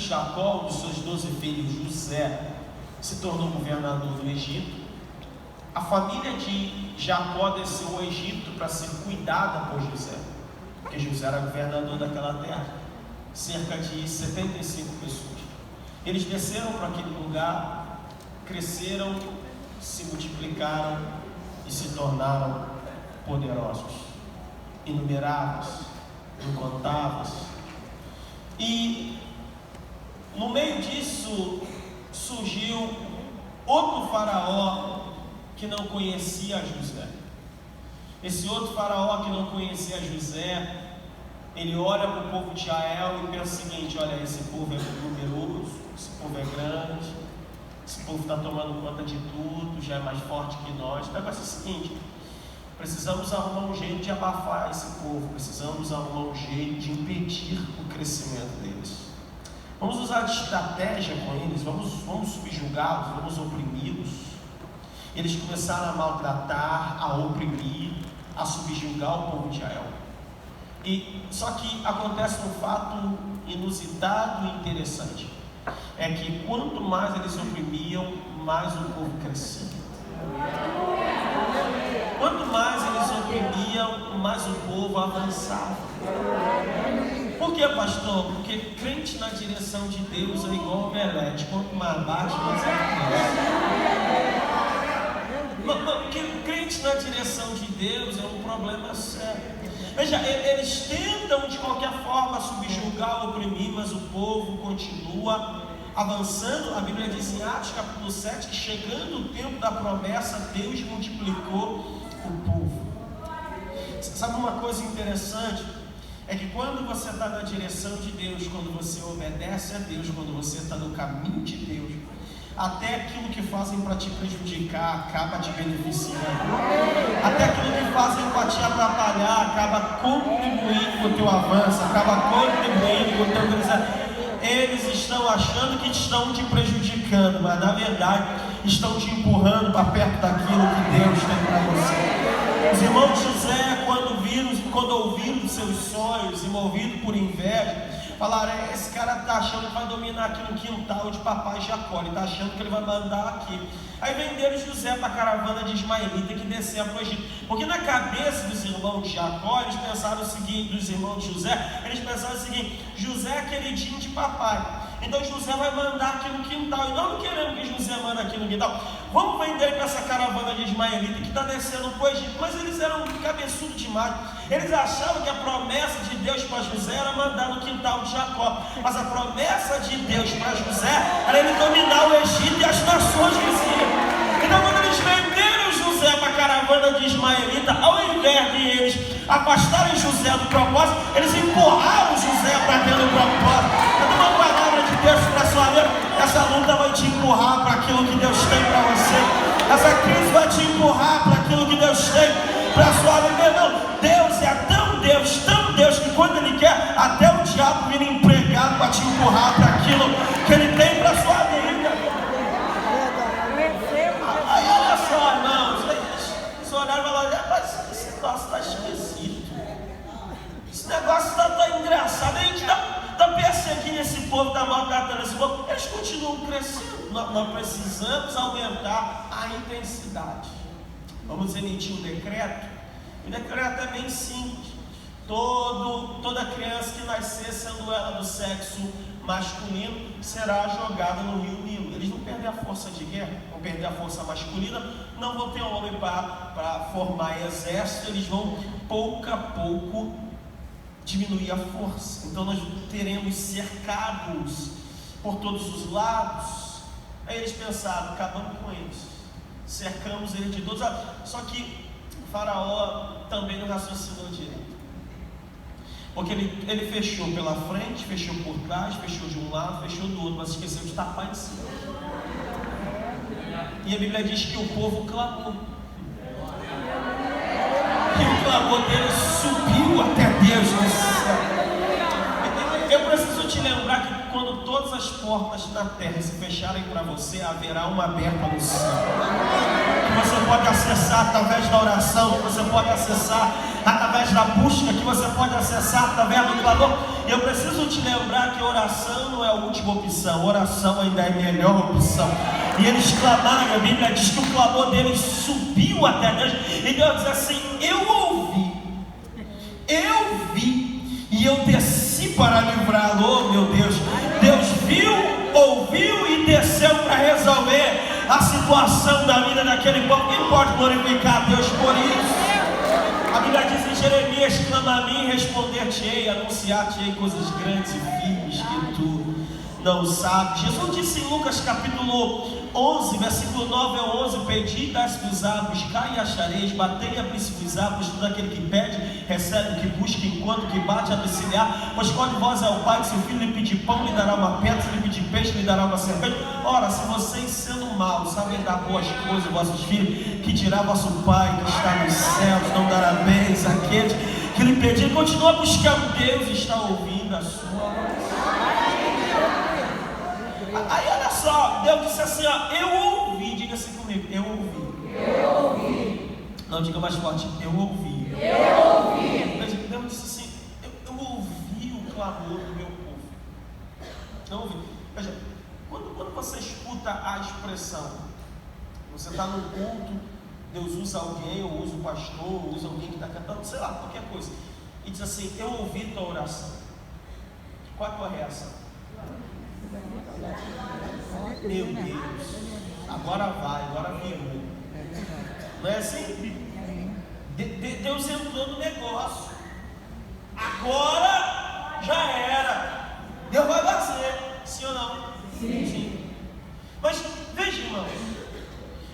Jacó, um dos seus 12 filhos, José, se tornou governador do Egito, a família de Jacó desceu ao Egito para ser cuidada por José, porque José era governador daquela terra, cerca de 75 pessoas. Eles desceram para aquele lugar, cresceram, se multiplicaram e se tornaram poderosos, inumeráveis, incontáveis. E no meio disso surgiu outro faraó que não conhecia José. Esse outro faraó que não conhecia José, ele olha para o povo de Israel e pensa o seguinte: olha, esse povo é numeroso, esse povo é grande, esse povo está tomando conta de tudo, já é mais forte que nós. O negócio é o seguinte: precisamos arrumar um jeito de abafar esse povo, precisamos arrumar um jeito de impedir o crescimento deles. Vamos usar de estratégia com eles, vamos subjugá-los, vamos oprimi-los. Eles começaram a maltratar, a oprimir, a subjugar o povo de Israel. Só que acontece um fato inusitado e interessante: é que quanto mais eles oprimiam, mais o povo crescia. Quanto mais eles oprimiam, mais o povo avançava. Por que, pastor? Porque crente na direção de Deus é igual ao omelete: quanto mais baixo, mais cresce. Porque crente na direção de Deus é um problema sério. Veja, eles tentam de qualquer forma subjugar, oprimir, mas o povo continua avançando. A Bíblia diz em Atos capítulo 7 que, chegando o tempo da promessa, Deus multiplicou o povo. Sabe uma coisa interessante? É que quando você está na direção de Deus, quando você obedece a Deus, quando você está no caminho de Deus, até aquilo que fazem para te prejudicar acaba te beneficiando. Até aquilo que fazem para te atrapalhar acaba contribuindo com o teu avanço, acaba contribuindo com o teu crescimento. Eles estão achando que estão te prejudicando, mas na verdade estão te empurrando para perto daquilo que Deus tem para você. Os irmãos de José, quando ouviram dos seus sonhos e movidos por inveja, falaram: esse cara está achando que vai dominar aqui no quintal de papai Jacó, ele está achando que ele vai mandar aqui. Aí venderam José para a caravana de ismaelita que descia para o Egito. Porque na cabeça dos irmãos de Jacó, eles pensaram o seguinte: dos irmãos de José, eles pensaram o seguinte: José é queridinho de papai, então José vai mandar aqui no quintal, e nós não queremos que José manda aqui no quintal, vamos vender para essa caravana de ismaelita que está descendo para o Egito. Mas eles eram cabeçudos demais. Eles achavam que a promessa de Deus para José era mandar no quintal de Jacó, mas a promessa de Deus para José era ele dominar o Egito e as nações vizinhas. Então, quando eles venderam José para a caravana de ismaelita, ao invés de eles afastarem José do propósito, eles empurraram José para dentro do propósito. Eu dou uma palavra de Deus para a sua vida: essa luta vai te empurrar para aquilo que Deus tem para você. Essa crise vai te empurrar para aquilo que Deus tem para a sua vida. Não, Deus é tão Deus, que quando Ele quer, até o diabo vira empregado para te empurrar para aquilo que Ele tem para a sua vida. Aí olha só, irmãos, eles olharam e falaram: rapaz, esse negócio está esquisito, esse negócio está engraçado, a gente está perseguindo esse povo, está maltratando esse povo. Eles continuam crescendo. Nós precisamos aumentar a intensidade. Vamos emitir um decreto. O decreto é bem simples: toda criança que nascer sendo ela do sexo masculino será jogada no rio Nilo. Eles vão perder a força de guerra, vão perder a força masculina, não vão ter homem para formar exército, eles vão pouco a pouco diminuir a força. Então nós teremos cercados por todos os lados. Aí eles pensaram: acabamos com eles, cercamos eles de todos os lados. Só que o faraó também não raciocinou direito, porque ele fechou pela frente, fechou por trás, fechou de um lado, fechou do outro, mas esqueceu de tapar em cima. E a Bíblia diz que o povo clamou, e o clamor dele subiu até Deus no céu. Eu preciso te lembrar que quando todas as portas da terra se fecharem para você, haverá uma aberta no céu, que você pode acessar através da oração, que você pode acessar através da busca, que você pode acessar através do clamor. E eu preciso te lembrar que oração não é a última opção, oração ainda é a melhor opção. E eles clamaram, a Bíblia diz que o clamor deles subiu até Deus. E Deus diz assim: eu vi, e eu desci para livrá-lo. Oh meu Deus, Deus viu, ouviu e desceu para resolver a situação da vida daquele povo. Quem pode glorificar a Deus por isso? A Bíblia diz em Jeremias: clama a mim, responder-te-ei, anunciar-te-ei coisas grandes e firmes que tu não sabes. Jesus disse em Lucas capítulo 11, versículo 9 ao 11: pedi e dás-vos buscai e achareis, batei e abri-se-vos todo aquele que pede, recebe, o que busca, enquanto que bate, abre-se-lhe-á. Pois qual de vós é o pai que se o filho lhe pedir pão, lhe dará uma pedra, se lhe pedir peixe, lhe dará uma serpente? Ora, se vocês, sendo maus, sabem dar boas coisas aos vossos filhos, que dirá vosso pai que está nos céus, não dará bens àqueles que lhe pedir? Continua buscando Deus e está ouvindo a sua voz. Aí olha só, Deus disse assim, ó: eu ouvi. Diga assim comigo: eu ouvi. Não, diga mais forte: eu ouvi. Veja, Deus disse assim: eu ouvi o clamor do meu povo. Eu ouvi. Veja, quando você escuta a expressão, você está num culto, Deus usa alguém, ou usa o pastor, ou usa alguém que está cantando, sei lá, qualquer coisa, e diz assim: eu ouvi tua oração. Qual é a tua reação? Meu Deus, agora vai, agora virou. Não é assim? Deus entrou no negócio. Agora já era. Deus vai fazer. Sim ou não? Sim. Mas veja, irmão,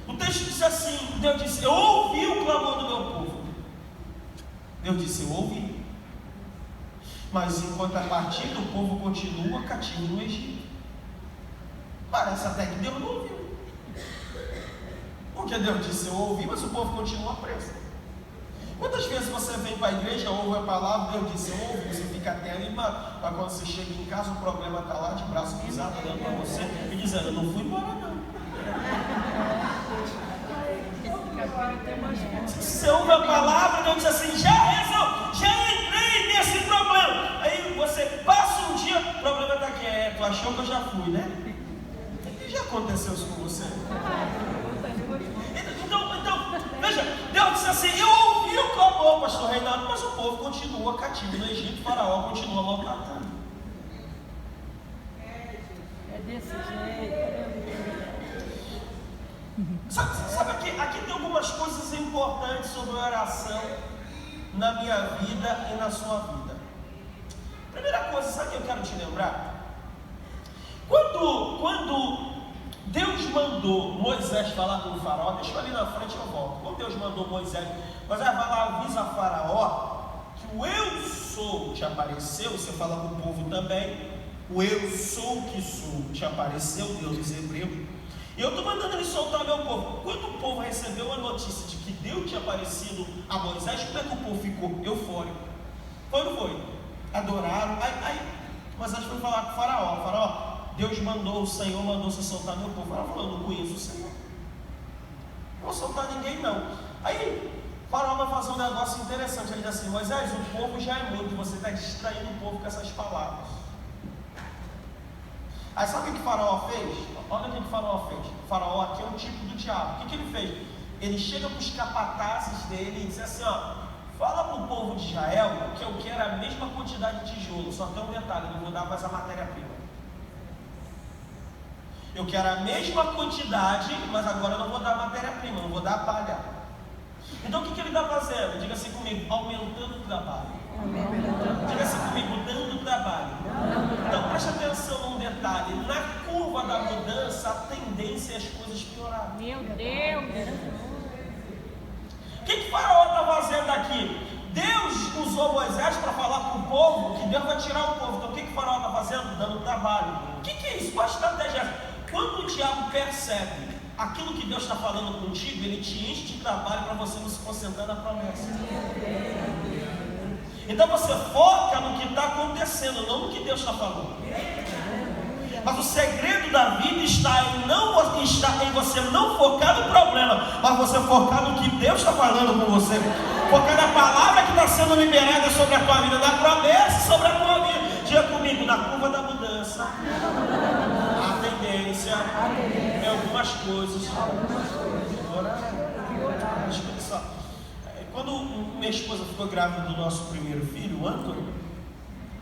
o texto diz assim: Deus disse: eu ouvi o clamor do meu povo. Deus disse: eu ouvi. Mas em contrapartida, o povo continua cativo no Egito. Parece até que Deus não ouviu. Porque Deus disse: eu ouvi, mas o povo continua preso. Quantas vezes você vem para a igreja, ouve a palavra, Deus disse: eu ouvi, você fica até animado, mas quando você chega em casa, o problema está lá de braço cruzado, olhando para você e dizendo: eu não fui embora não. Você ouve a palavra, Deus diz assim: já entrei nesse problema. Aí você passa um dia, o problema está quieto, achou que eu já fui, né? Já aconteceu isso com você? Então, veja, Deus disse assim: eu ouvi o clamor, pastor Reinaldo, mas o povo continua cativo no Egito, o faraó continua maltratando. É desse jeito. Sabe aqui tem algumas coisas importantes sobre a oração na minha vida e na sua vida. Primeira coisa, sabe o que eu quero te lembrar? Quando Deus mandou Moisés falar com o faraó, deixa eu ali na frente, eu volto. Quando Deus mandou Moisés vai lá, avisa a faraó que o eu sou te apareceu. Você fala com o povo também: o eu sou que sou te apareceu, Deus dos Hebreus. E eu estou mandando ele soltar meu povo. Quando o povo recebeu a notícia de que Deus tinha aparecido a Moisés, como é que o povo ficou? Eufórico. Foi ou não foi? Adoraram. Aí Moisés foi falar com o faraó: faraó, Deus mandou, o Senhor mandou você soltar meu povo. Ela falou: eu não conheço o Senhor, não vou soltar ninguém não. Aí o faraó vai fazer um negócio interessante. Ele diz assim: Moisés, o povo já é muito, você está distraindo o povo com essas palavras. Aí sabe o que o faraó fez? Olha o que o faraó fez. O faraó aqui é um tipo do diabo. O que ele fez? Ele chega para os capatazes dele e diz assim: ó, fala para o povo de Israel que eu quero a mesma quantidade de tijolo, só tem um detalhe: eu não vou dar mais a matéria-prima. Eu quero a mesma quantidade, mas agora eu não vou dar matéria-prima, eu não vou dar a palha. Então o que ele está fazendo? Diga assim comigo: aumentando o trabalho. Diga assim comigo: dando trabalho. Então preste atenção num detalhe: na curva da mudança, a tendência é as coisas piorarem. Meu Deus! O que o faraó está fazendo aqui? Deus usou Moisés para falar com o povo que Deus vai tirar o povo. Então o que o faraó está fazendo? Dando trabalho. O que é isso? Qual a estratégia? Quando o diabo percebe aquilo que Deus está falando contigo, ele te enche de trabalho para você não se concentrar na promessa. Então você foca no que está acontecendo, não no que Deus está falando. Mas o segredo da vida está em você não focar no problema, mas você focar no que Deus está falando com você. Focar na palavra que está sendo liberada sobre a tua vida, na promessa sobre a tua vida. diga comigo, na curva da mudança, a tendência é algumas coisas. Escuta só. Quando minha esposa ficou grávida do nosso primeiro filho, o Antônio,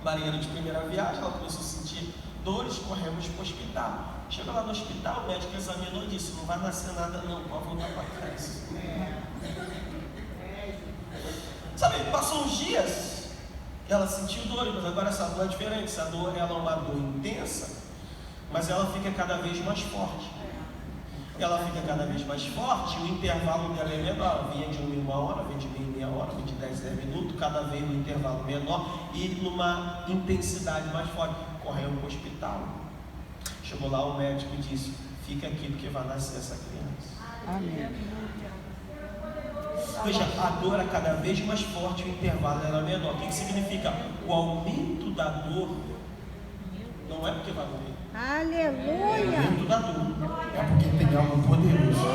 marinheiro de primeira viagem, ela começou a sentir dores, corremos para o hospital. Chegou lá no hospital, o médico examinou e disse: não vai nascer nada não, pode voltar para casa. Sabe, passou uns dias, ela sentiu dor, mas agora essa dor é diferente. Essa dor, ela é uma dor intensa, mas ela fica cada vez mais forte. Ela fica cada vez mais forte, o intervalo dela é menor. Vinha de 1 hora, vem de meia hora, vem de 10 minutos, cada vez um intervalo menor e numa intensidade mais forte. Correu para o hospital. Chegou lá, o médico disse: fica aqui porque vai nascer essa criança. Amém. Veja, a dor era cada vez mais forte, o intervalo era menor. O que significa? O aumento da dor não é porque vai morrer. Aleluia! O aumento da dor é porque tem algo poderoso.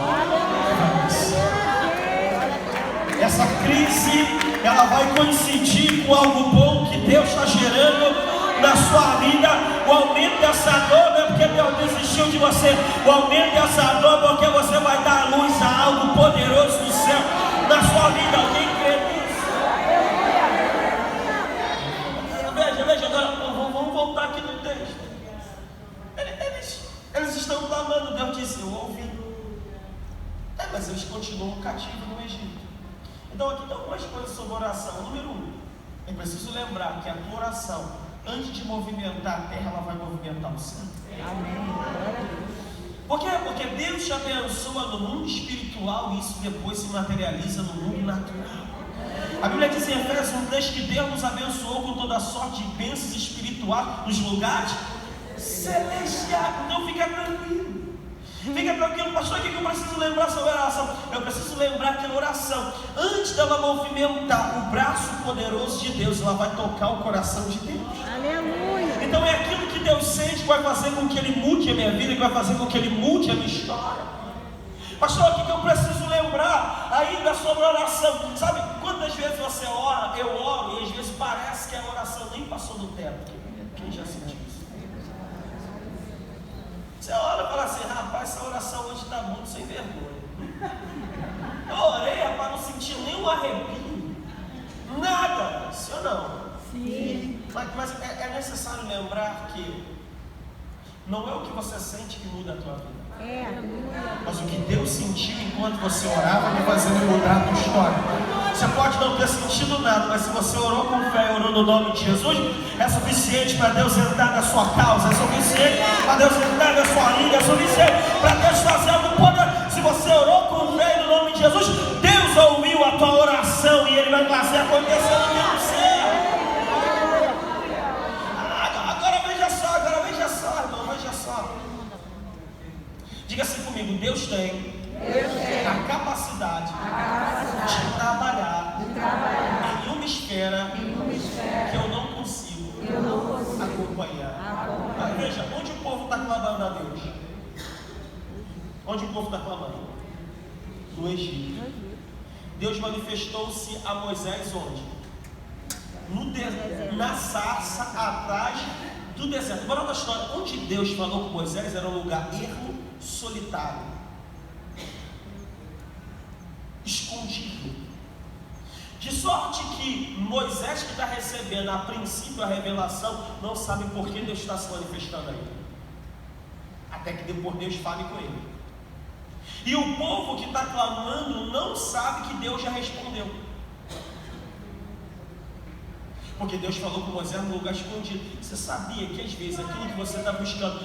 Essa crise, ela vai coincidir com algo bom que Deus está gerando na sua vida. O aumento dessa dor não é porque Deus desistiu de você. O aumento dessa dor é porque você vai dar luz a algo poderoso do céu na sua vida. Alguém crê nisso? Veja, agora vamos voltar aqui no texto. Eles estão clamando. Deus disse: eu ouvi. Mas eles continuam cativos no Egito. Então aqui tem algumas coisas sobre oração. Número 1, é preciso lembrar que a tua oração, antes de movimentar a terra, ela vai movimentar o céu. Amém. Por quê? Porque Deus te abençoa no mundo espiritual e isso depois se materializa no mundo natural. A Bíblia diz em Efésios 1:3 que Deus nos abençoou com toda sorte de bênçãos espirituais nos lugares celestiais. Então fica tranquilo. Fica tranquilo, pastor. O que eu preciso lembrar sobre a oração? Eu preciso lembrar que a oração, antes dela movimentar o braço poderoso de Deus, ela vai tocar o coração de Deus. Aleluia! Então é aquilo que Deus sente que vai fazer com que Ele mude a minha vida, que vai fazer com que Ele mude a minha história. Pastor, o que eu preciso lembrar ainda sobre a oração? Sabe, quantas vezes você ora, eu oro, e às vezes parece que a oração nem passou do teto. Quem já sentiu isso? Você ora e fala assim: rapaz, essa oração hoje está muito sem vergonha. Eu orei, rapaz, não senti nenhum arrepio, nada, sim ou não? Sim. Mas é necessário lembrar que não é o que você sente que muda a tua vida. Mas o que Deus sentiu enquanto você orava vai fazer ele mudar a tua história. Você pode não ter sentido nada, mas se você orou com fé, orou no nome de Jesus, é suficiente para Deus entrar na sua causa, é suficiente para Deus entrar na sua língua, é suficiente para Deus fazer algo poderoso. Se você orou com fé no nome de Jesus, Deus ouviu a tua oração e Ele vai fazer acontecer no teu céu. Agora veja só, irmão, veja só. Diga assim comigo: Deus tem a capacidade de trabalhar em uma esfera que eu não consigo acompanhar. Mas veja, onde o povo está clamando a Deus? Onde o povo está clamando? No Egito. Deus manifestou-se a Moisés onde? No deserto, na sarça atrás do deserto. Bora da história. Onde Deus falou com Moisés era um lugar ermo, solitário, escondido, de sorte que Moisés, que está recebendo a princípio a revelação, não sabe por que Deus está se manifestando aí, até que depois Deus fale com ele. E o povo que está clamando não sabe que Deus já respondeu, porque Deus falou com Moisés num lugar escondido. Você sabia que às vezes aquilo que você está buscando